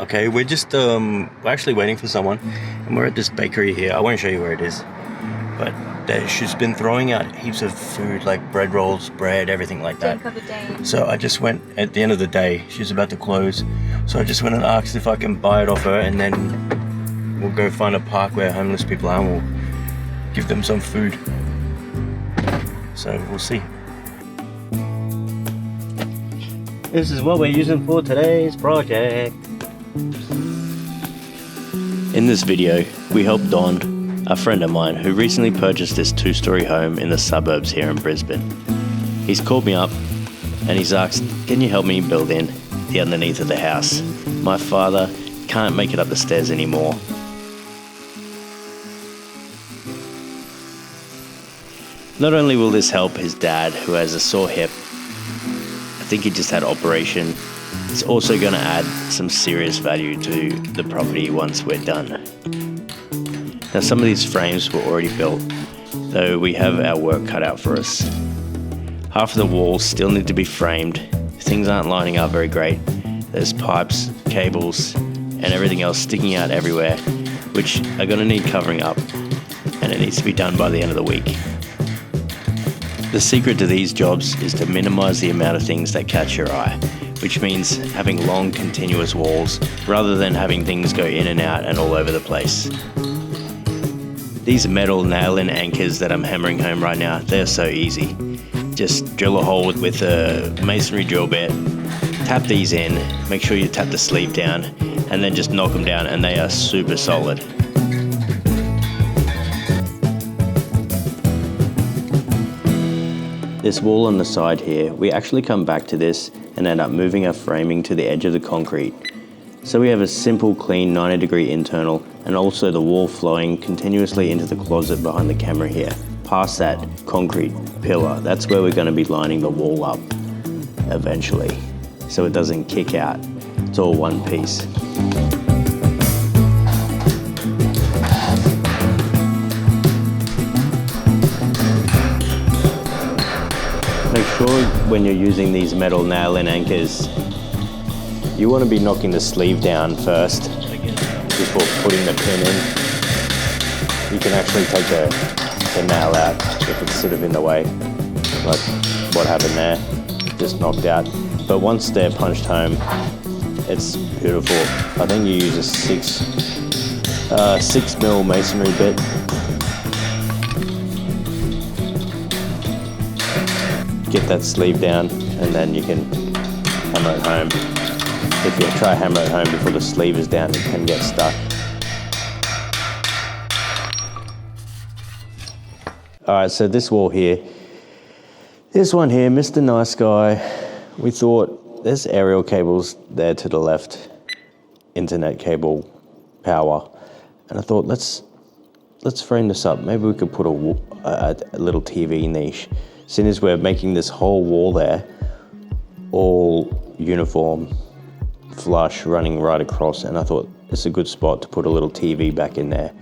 Okay, we're just we're actually waiting for someone, and we're at this bakery here. I won't show you where it is, but she's been throwing out heaps of food, like bread rolls, bread, everything like that. So I just went, at the end of the day, she's about to close, so I just went and asked if I can buy it off her, and then we'll go find a park where homeless people are, and we'll give them some food. So we'll see. This is what we're using for today's project. In this video, we helped Don, a friend of mine who recently purchased this 2-story home in the suburbs here in Brisbane. He's called me up and he's asked, can you help me build in the underneath of the house? My father can't make it up the stairs anymore. Not only will this help his dad, who has a sore hip, I think he just had operation, it's also going to add some serious value to the property once we're done. Now some of these frames were already built, though we have our work cut out for us. Half of the walls still need to be framed, things aren't lining up very great, there's pipes, cables, and everything else sticking out everywhere, which are going to need covering up, and it needs to be done by the end of the week. The secret to these jobs is to minimize the amount of things that catch your eye, which means having long continuous walls rather than having things go in and out and all over the place. These metal nail-in anchors that I'm hammering home right now, they're so easy. Just drill a hole with a masonry drill bit, tap these in, make sure you tap the sleeve down, and then just knock them down, and they are super solid. This wall on the side here, we actually come back to this and end up moving our framing to the edge of the concrete. So we have a simple, clean 90-degree internal, and also the wall flowing continuously into the closet behind the camera here. Past that concrete pillar, that's where we're going to be lining the wall up eventually, so it doesn't kick out. It's all one piece. Make sure when you're using these metal nail-in anchors, you want to be knocking the sleeve down first before putting the pin in. You can actually take the nail out if it's sort of in the way, like what happened there, just knocked out. But once they're punched home, it's beautiful. I think you use a 6mm masonry bit. Get that sleeve down, and then you can hammer it home. If you try hammer it home before the sleeve is down, it can get stuck. Alright, so this wall here, this one here, Mr. Nice Guy, we thought there's aerial cables there to the left, internet cable, power, and I thought let's frame this up. Maybe we could put a little TV niche. Seeing as we're making this whole wall there all uniform, flush, running right across, and I thought it's a good spot to put a little TV back in there.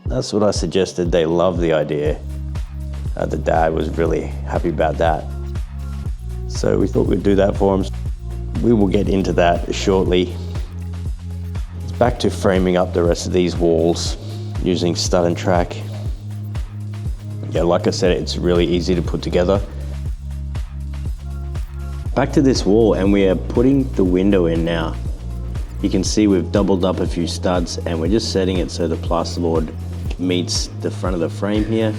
That's what I suggested. They loved the idea. The dad was really happy about that. So we thought we'd do that for him. We will get into that shortly. It's back to framing up the rest of these walls using stud and track. Yeah, like I said, it's really easy to put together. Back to this wall, and we are putting the window in now. You can see we've doubled up a few studs, and we're just setting it so the plasterboard meets the front of the frame here.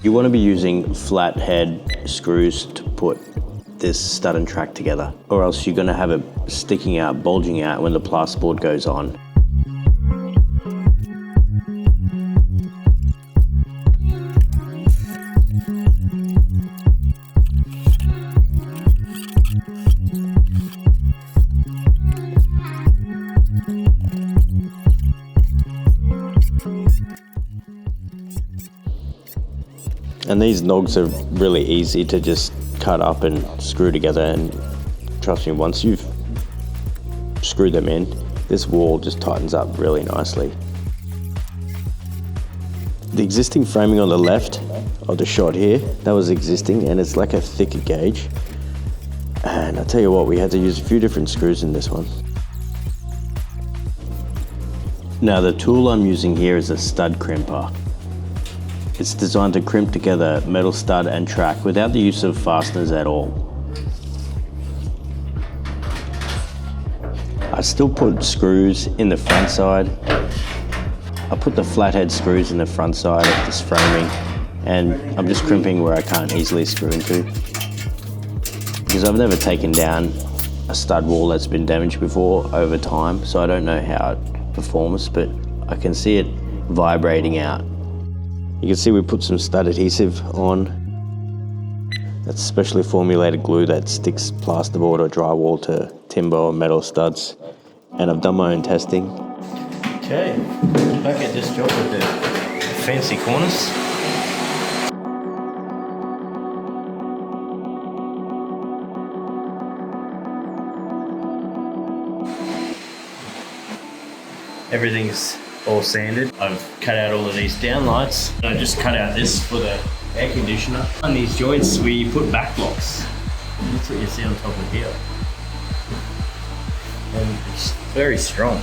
You want to be using flat head screws to put this stud and track together, or else you're going to have it sticking out, bulging out when the plasterboard goes on. And these nogs are really easy to just cut up and screw together, and trust me, once you've screwed them in, this wall just tightens up really nicely. The existing framing on the left of the shot here, that was existing, and it's like a thicker gauge. And I'll tell you what, we had to use a few different screws in this one. Now the tool I'm using here is a stud crimper. It's designed to crimp together metal stud and track without the use of fasteners at all. I still put screws in the front side. I put the flathead screws in the front side of this framing, and I'm just crimping where I can't easily screw into. Because I've never taken down a stud wall that's been damaged before over time, so I don't know how it performs, but I can see it vibrating out. You can see we put some stud adhesive on. That's specially formulated glue that sticks plasterboard or drywall to timber or metal studs. And I've done my own testing. Okay, back at this job with the fancy corners. Everything's all sanded. I've cut out all of these downlights. I just cut out this for the air conditioner. On these joints we put back blocks. That's what you see on top of here. And it's very strong.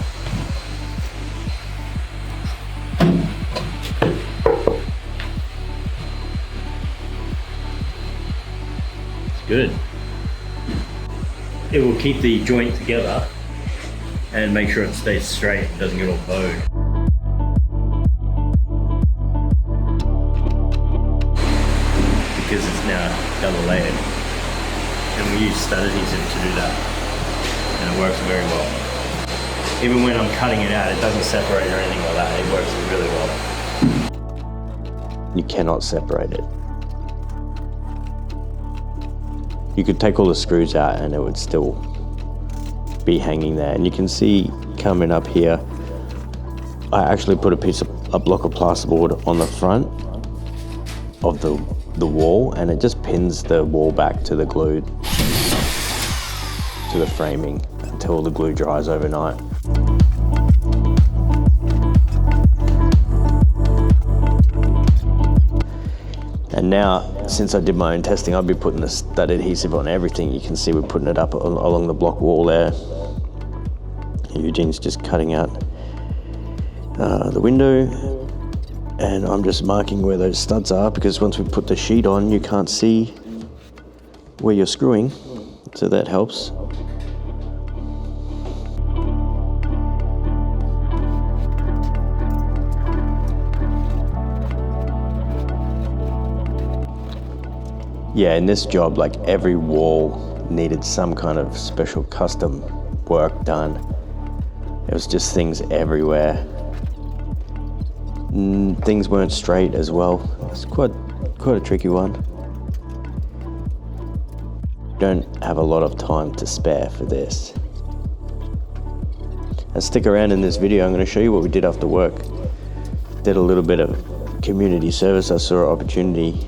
It's good. It will keep the joint together and make sure it stays straight and doesn't get all bowed. Because it's now double layered. And we use stud adhesive to do that. And it works very well. Even when I'm cutting it out, it doesn't separate or anything like that. It works really well. You cannot separate it. You could take all the screws out and it would still be hanging there. And you can see coming up here, I actually put a block of plasterboard on the front of the wall, and it just pins the wall back to the glue, to the framing, until the glue dries overnight. And now, since I did my own testing, I'll be putting the stud adhesive on everything. You can see we're putting it up along the block wall there. Eugene's just cutting out the window, and I'm just marking where those studs are, because once we put the sheet on, you can't see where you're screwing, so that helps. Yeah, in this job, like every wall needed some kind of special custom work done. It was just things everywhere. Things weren't straight as well. It's quite a tricky one. Don't have a lot of time to spare for this. And stick around in this video, I'm going to show you what we did after work. Did a little bit of community service. I saw an opportunity.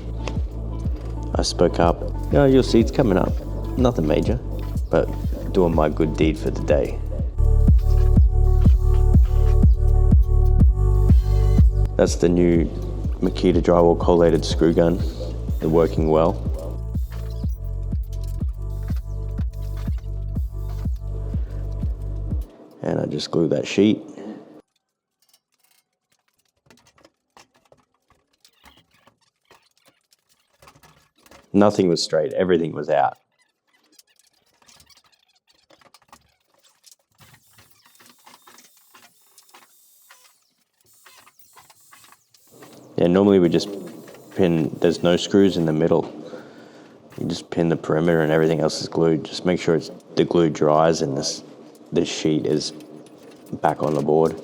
I spoke up. You'll see it's coming up. Nothing major, but doing my good deed for the day. That's the new Maxkil Drywall collated screw gun. They're working well. And I just glue that sheet. Nothing was straight, everything was out. Yeah, normally we just pin, there's no screws in the middle. You just pin the perimeter and everything else is glued. Just make sure the glue dries and this sheet is back on the board.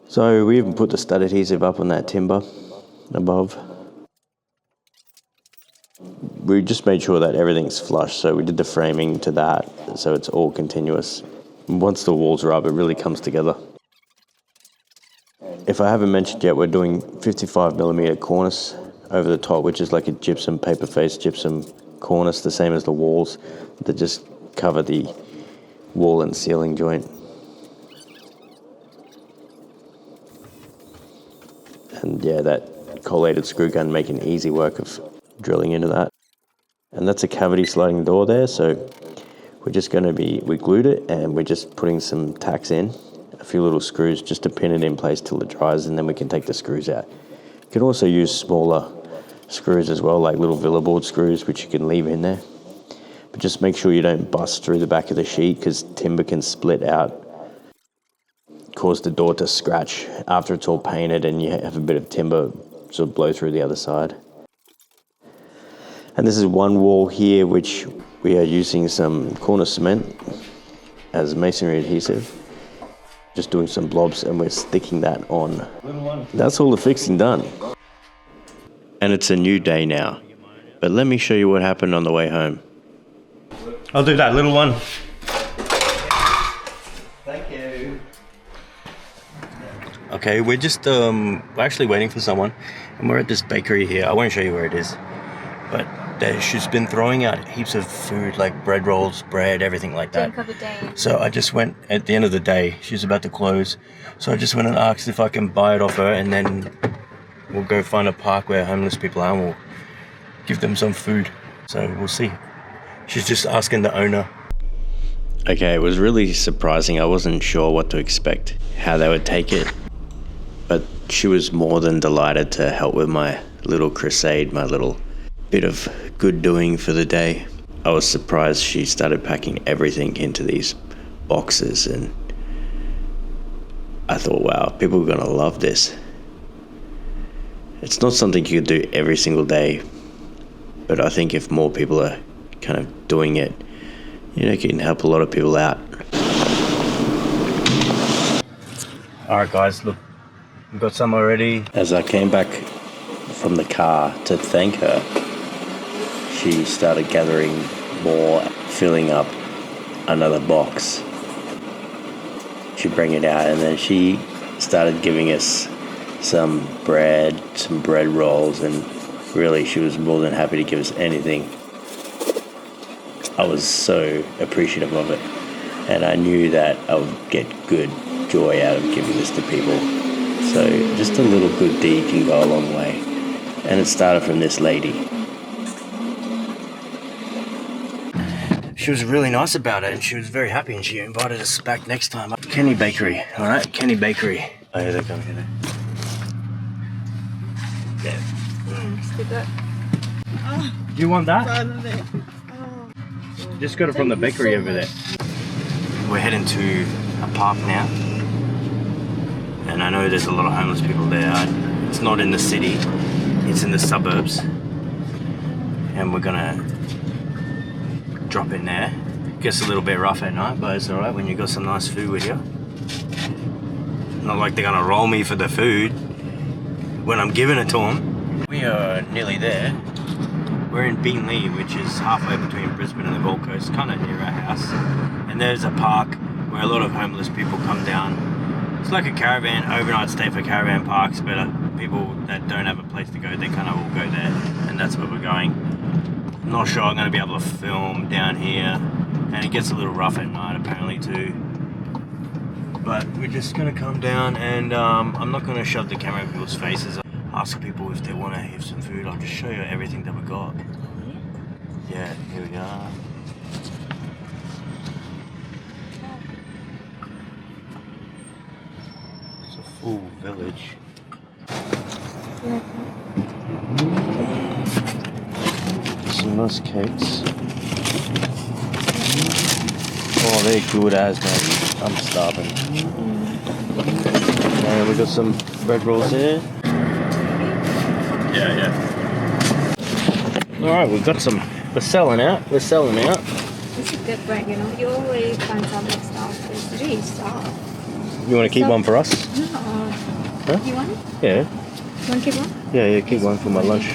So we even put the stud adhesive up on that timber above. We just made sure that everything's flush, so we did the framing to that, so it's all continuous. And once the walls are up, it really comes together. If I haven't mentioned yet, we're doing 55mm cornice over the top, which is like a gypsum, paper face gypsum cornice, the same as the walls, that just cover the wall and ceiling joint. And yeah, that collated screw gun making easy work of drilling into that. And that's a cavity sliding door there, so we glued it and we're just putting some tacks in, a few little screws just to pin it in place till it dries, and then we can take the screws out. You can also use smaller screws as well, like little villa board screws, which you can leave in there. But just make sure you don't bust through the back of the sheet, because timber can split out, cause the door to scratch after it's all painted and you have a bit of timber sort of blow through the other side. And this is one wall here which we are using some corner cement as masonry adhesive. Just doing some blobs and we're sticking that on. That's all the fixing done. And it's a new day now. But let me show you what happened on the way home. I'll do that little one. Thank you. Okay, we're just we're actually waiting for someone, and we're at this bakery here. I won't show you where it is, but she's been throwing out heaps of food, like bread rolls, bread, everything like that. So I just went, at the end of the day, she's about to close, so I just went and asked if I can buy it off her, and then we'll go find a park where homeless people are, and we'll give them some food. So we'll see. She's just asking the owner. Okay, it was really surprising. I wasn't sure what to expect, how they would take it. But she was more than delighted to help with my little crusade, my little bit of good doing for the day. I was surprised she started packing everything into these boxes, and I thought, wow, people are gonna love this. It's not something you could do every single day, but I think if more people are kind of doing it, you know, it can help a lot of people out. Alright guys, look, we've got some already. As I came back from the car to thank her, she started gathering more, filling up another box. She'd bring it out, and then she started giving us some bread, some bread rolls, and really she was more than happy to give us anything. I was so appreciative of it, and I knew that I would get good joy out of giving this to people. So just a little good deed can go a long way, and it started from this lady. She was really nice about it, and she was very happy, and she invited us back next time. Kenny Bakery, all right? Kenny Bakery. Oh, here they come, here. Yeah. Do you want that? Just got it from the bakery over there. We're heading to a park now, and I know there's a lot of homeless people there. It's not in the city, it's in the suburbs, and we're gonna drop in there. Gets a little bit rough at night, but it's alright when you got some nice food with you. Not like they're gonna roll me for the food when I'm giving it to them. We are nearly there. We're in Beenleigh, which is halfway between Brisbane and the Gold Coast, kind of near our house. And there's a park where a lot of homeless people come down. It's like a caravan, overnight stay for caravan parks, but people that don't have a place to go, they kind of all go there, and that's where we're going. I'm not sure I'm going to be able to film down here, and it gets a little rough at night apparently too. But we're just going to come down, and I'm not going to shove the camera in people's faces. Ask people if they want to have some food. I'll just show you everything that we got. Yeah, here we are. It's a full village. Some nice cakes. Oh, they're good as, mate. I'm starving. And we got some bread rolls here. Yeah. Alright, we've got some. We're selling out. It's a good brand, you know. You always find some stuff. It's really soft. You want to keep one for us? No. Huh? You want it? Yeah. You want to keep one? Yeah, keep one for my lunch.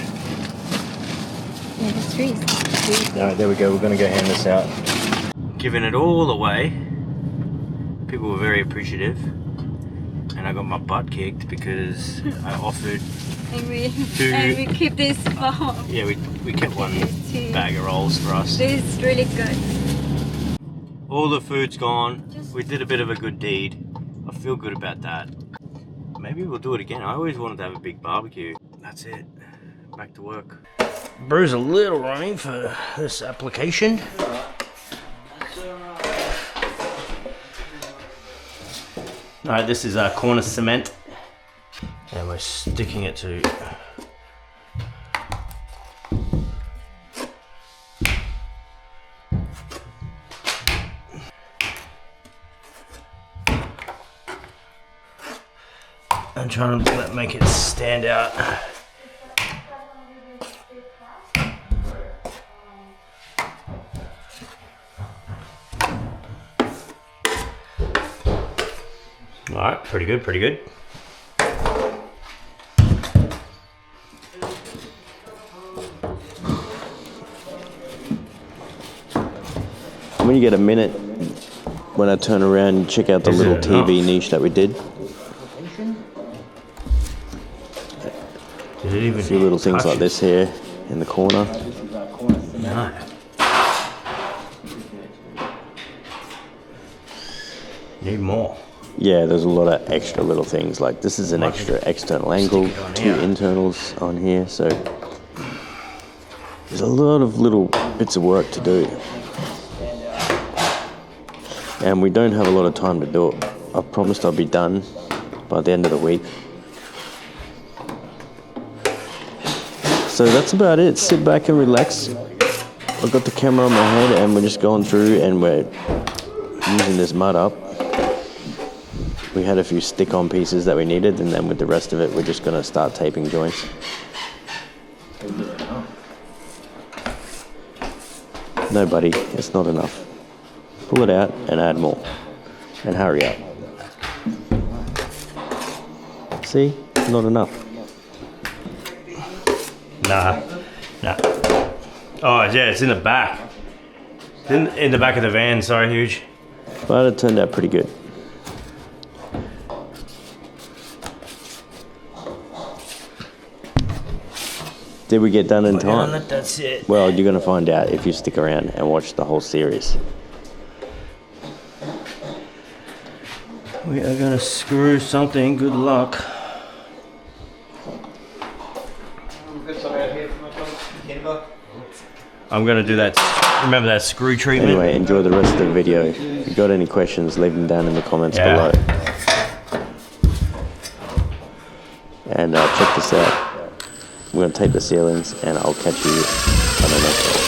Yeah, that's really soft. Alright, there we go. We're going to go hand this out. Giving it all away. People were very appreciative. And I got my butt kicked because I offered And we keep this for. Yeah, we kept one bag of rolls for us. This is really good. All the food's gone. We did a bit of a good deed. I feel good about that. Maybe we'll do it again. I always wanted to have a big barbecue. That's it. Back to work. Brew's a little runny for this application. Alright, this is our corner cement. And we're sticking it to and trying to make it stand out. Alright, pretty good, pretty good. When you get a minute, when I turn around, check out the little TV niche that we did. Did it even A few little things like this here in the corner. No. Need more. Yeah, there's a lot of extra little things. Like this is an extra external angle, two internals on here, so there's a lot of little bits of work to do. And we don't have a lot of time to do it. I promised I'd be done by the end of the week. So that's about it. Sit back and relax. I've got the camera on my head and we're just going through and we're using this mud up. We had a few stick-on pieces that we needed, and then with the rest of it, we're just going to start taping joints. No, buddy, it's not enough. Pull it out and add more. And hurry up. See? Not enough. Nah. Oh, yeah, it's in the back. In the back of the van, sorry, Huge. But it turned out pretty good. Did we get done in time? Yeah, that's it. Well, you're going to find out if you stick around and watch the whole series. We are going to screw something. Good luck. I'm going to do that. Remember that screw treatment? Anyway, enjoy the rest of the video. If you've got any questions, leave them down in the comments below. And check this out. I'm going to tape the ceilings and I'll catch you on the next one.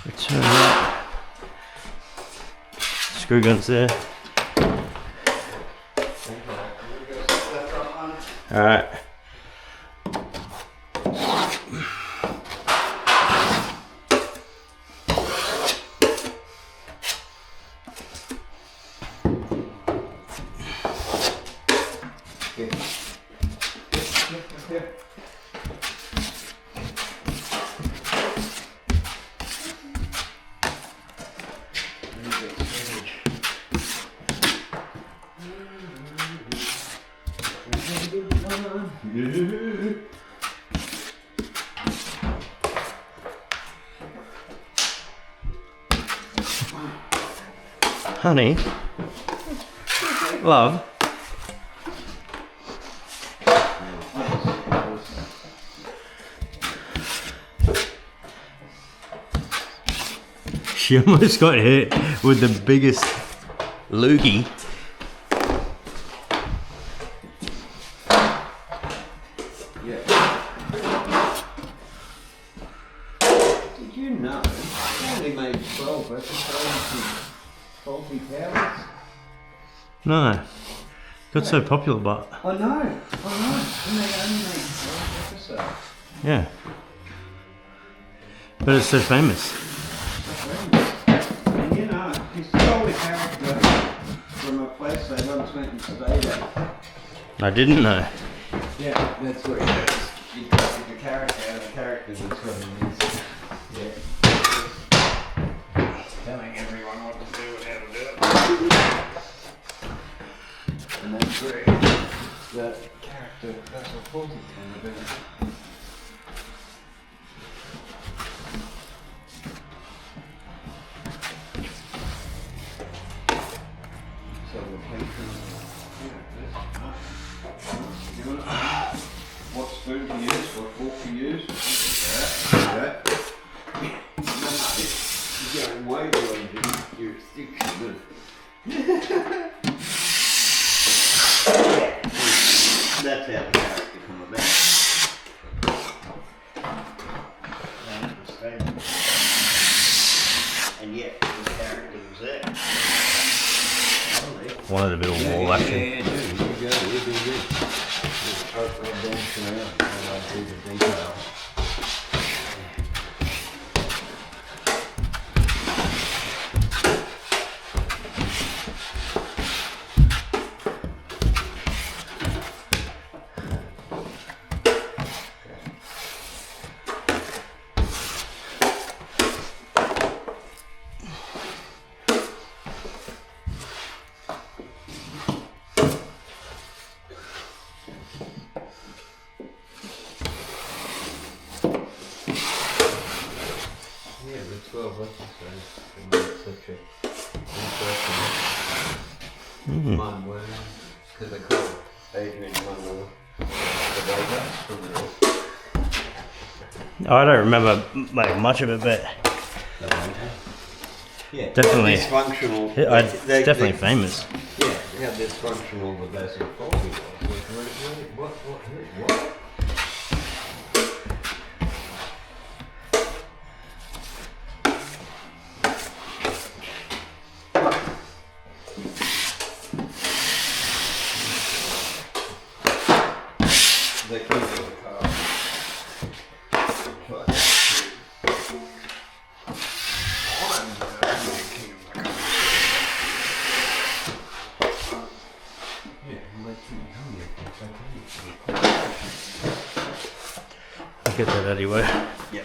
Return that. Screw guns there. Alright. Honey, love. She almost got hit with the biggest loogie. Did you know I only made 12 episodes? Faulty towers? No, got so popular, but I know. And they only made 12 episodes. yeah, but it's so famous. And you know, he stole a character from a place they once went and stayed at. I didn't know. Yeah, that's what he does. He takes the character out of the character that's from his. Yeah. Telling everyone what to do and how to do it. And that's where that character, that's what Faulty came about. So the patrons, you want it? What spoon to use? What fork to use? That. You're going way beyond your jurisdiction. That's how the character come about. And yet, the character was there. Wanted a bit of wall action. Yeah, dude, here you go, we'll do this. We'll start right dancing around and I'll do the detail. Yeah, the 12 lessons such a one word, because I call Adrian one word. I don't remember like much of it, but Yeah, definitely. dysfunctional. It's definitely famous. Yeah, how dysfunctional the basic quality was. What? The key to the car. I'll get that anyway. Yeah.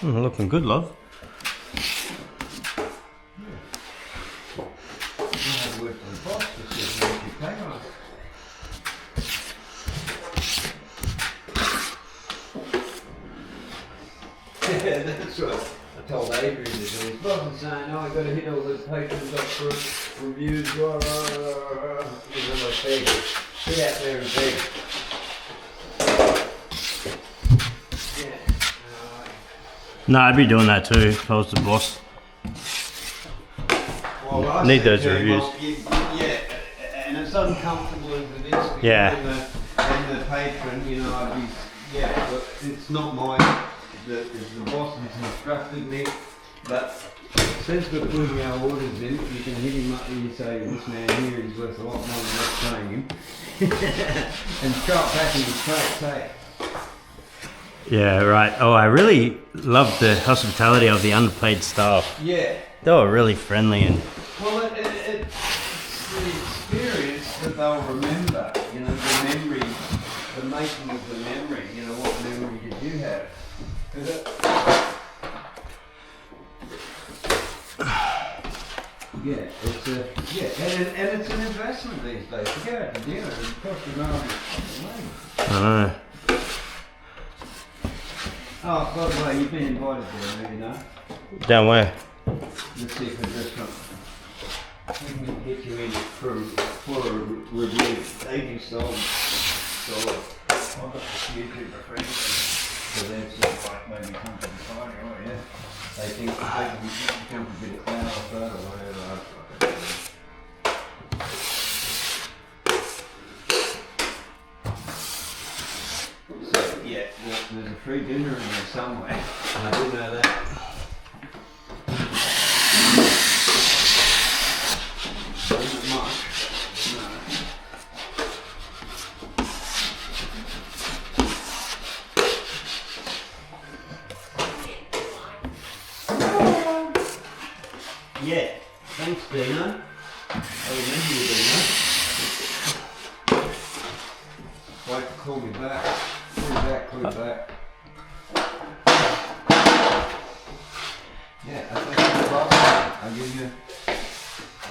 Looking good, love. Yeah, that's right. I told Adrian to do his boss and saying, oh, I got to hit all the patrons up for reviews, You know, like beg. Get out there and beg. Yeah. No, I'd be doing that too if I was the boss. Well, I Need said those to him, reviews. Yeah, and as uncomfortable as it is for Yeah. you and the patron, you know, I'd be, yeah, but it's not the boss has instructed me, but since we're putting our orders in, you can hit him up and you say, this man here is worth a lot more than what's paying him. And start packing his plate, say. Yeah, right. Oh, I really loved the hospitality of the underpaid staff. Yeah. They were really friendly and Well, it's the experience that they'll remember, you know, the memory, the making of the memory, you know, what memory did you have? Yeah, and it's an investment these days. To go out to dinner, it costs you money. I know. Oh, by the way, you've been invited there, you know. Down where? The secret restaurant. We can get you in for a review. They do sold. I've got a few people friends. So they're sort of like maybe come to the party, oh yeah. They think they can become a bit of cloud off that or whatever. So yeah, there's a free dinner in there somewhere. I do know that. Isn't much. No. Yeah, thanks Dino. I remember you, Dino. Wait, call me back. Call me back, call me back. Yeah, I think that's the last one. I'll give you.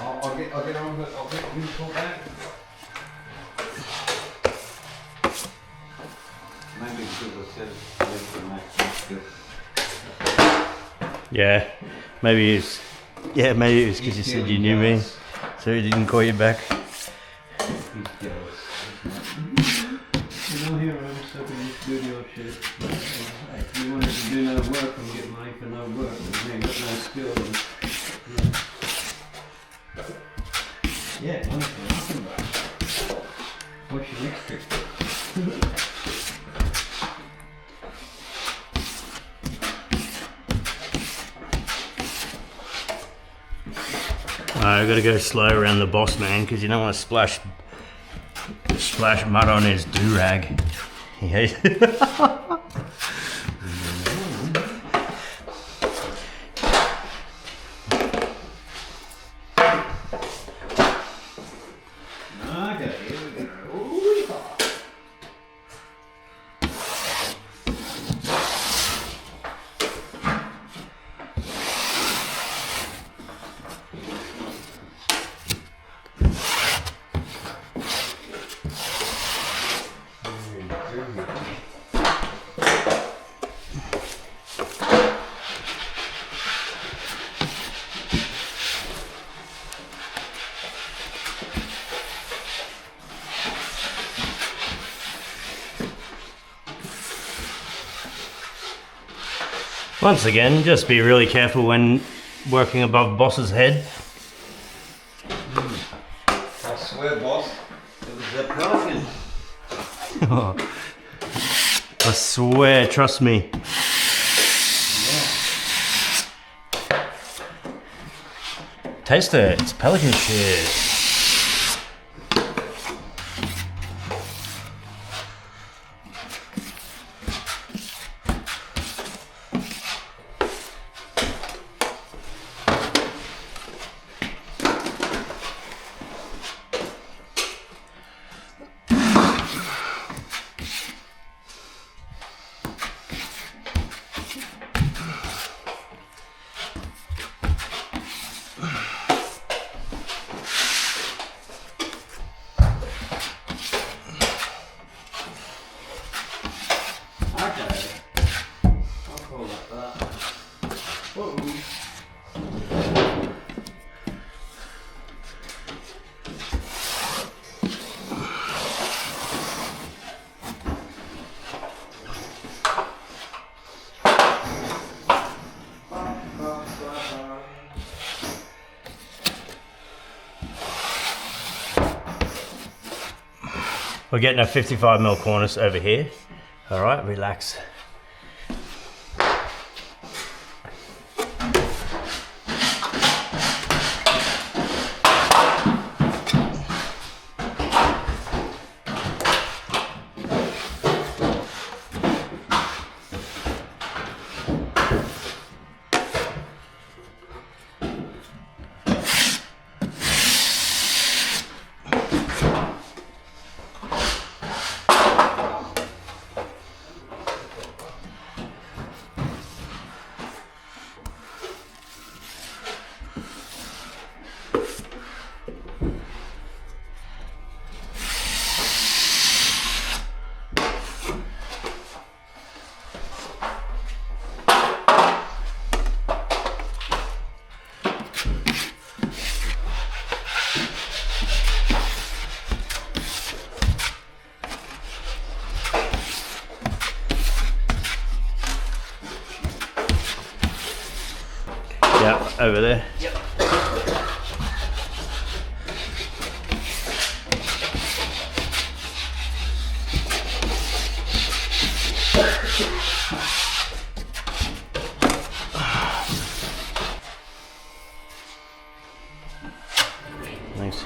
I'll get on with it. I'll give you a call back. Maybe because I said wait for Maxkil. Yeah, maybe it's because you said you knew me, so he didn't call you back. He's jealous. You know, here I'm stuck in this studio shit. If you wanted to do no work and get money for no work, and you got no skill. Yeah, money for nothing, bro. What's your next trick? I gotta go slow around the boss man because you don't want to splash mud on his do-rag. He hates it. Okay, here we go. Ooh, Once again, just be really careful when working above boss's head. I swear, boss, it was that pelican. I swear, trust me. Taste it, it's pelican shit. We're getting a 55mm cornice over here. All right, relax. Yeah, over there. Yep. Nice.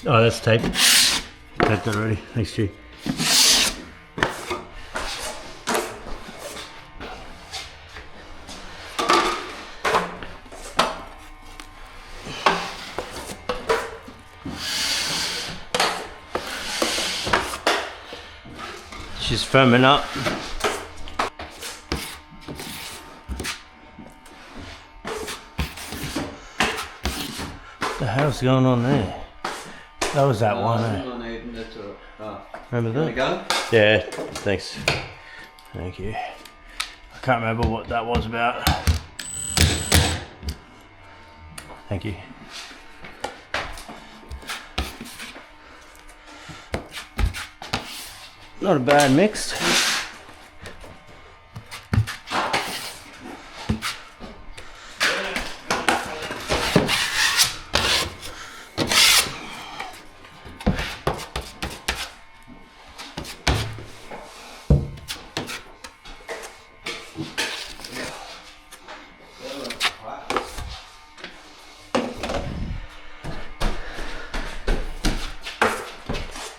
Oh, that's tape. Taped that already. Thanks, G. She's firming up. What the hell's going on there? That was that one, eh? Remember that? Go? Yeah, thanks. Thank you. I can't remember what that was about. Thank you. Not a bad mix.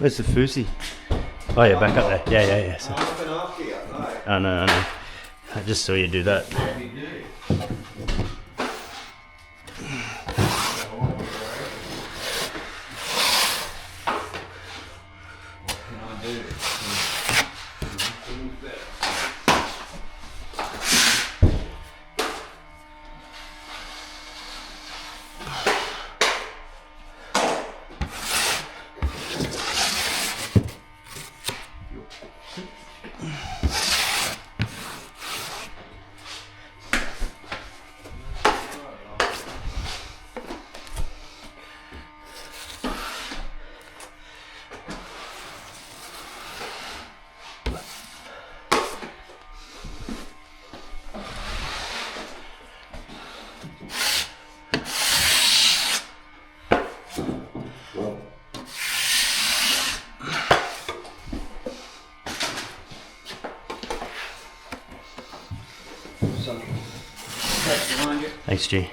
Where's the fousey? Oh yeah, back up there. Yeah. So, I'm looking after you, no. I know. I just saw you do that. You do. What can I do? Things better. Thanks, G.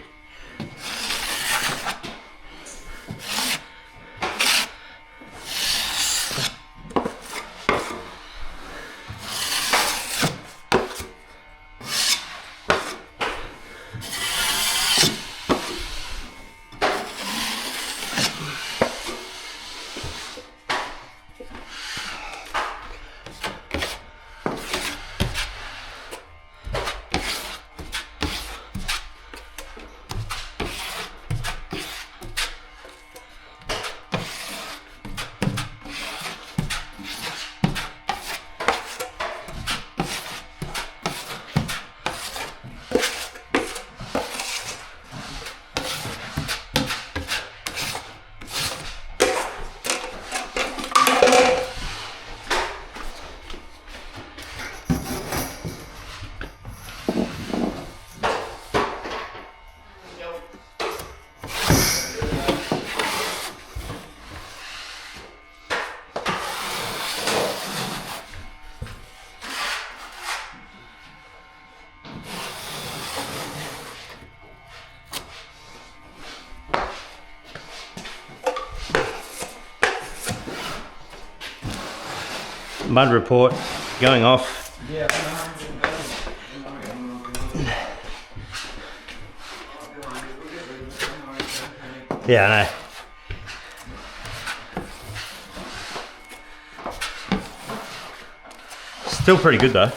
Mud report going off. Yeah, I know. Still pretty good though.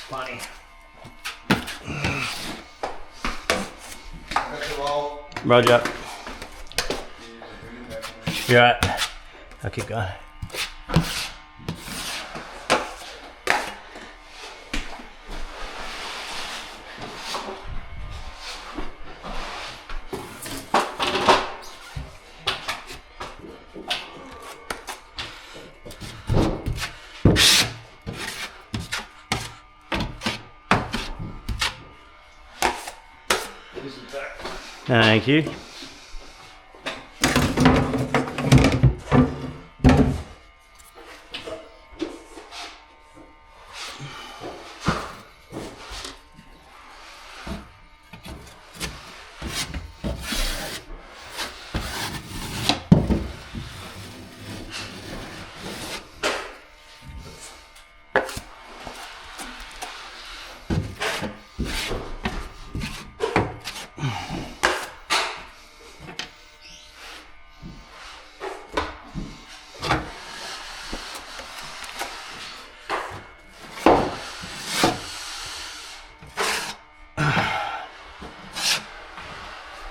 Funny. Roger. You're right. I'll keep going. Thank you.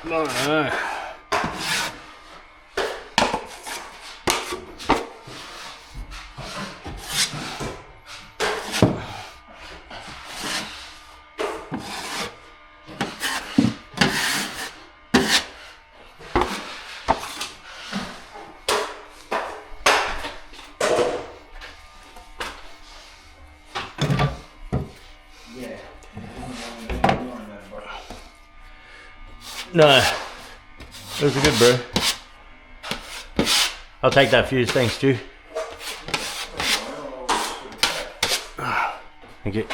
No. No. Those are good, bro. I'll take that fuse, thanks, Stu. Thank you.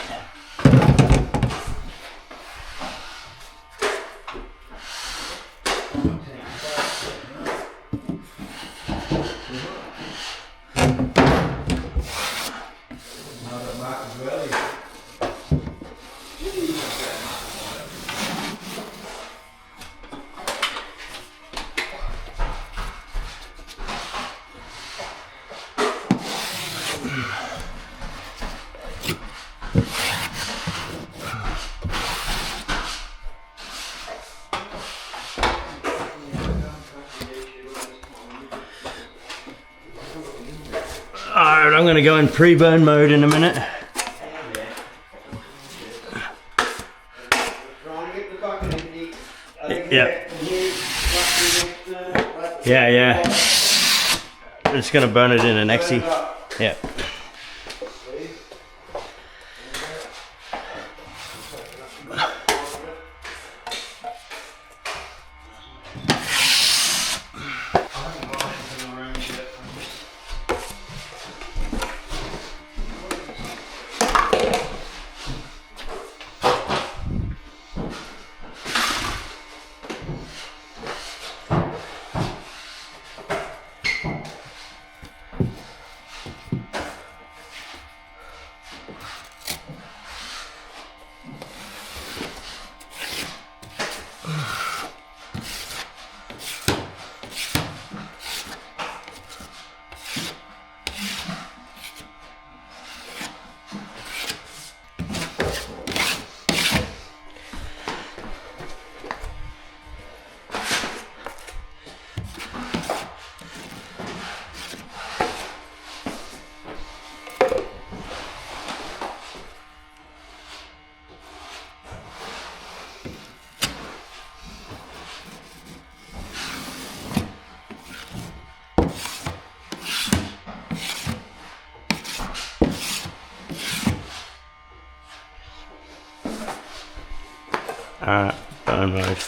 Alright, I'm going to go in pre-burn mode in a minute. Yeah. Yeah. It's going to burn it in an Exie. Yeah. Alright, bone mode.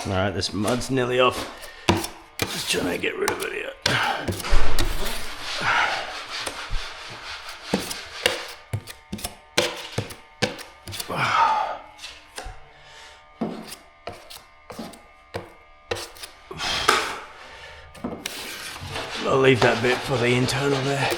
Alright, this mud's nearly off. Just trying to get rid of it here. I'll leave that bit for the internal there.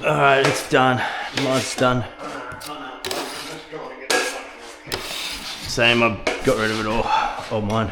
Alright, it's done. Mud's done. Same, I got rid of it all. All mine.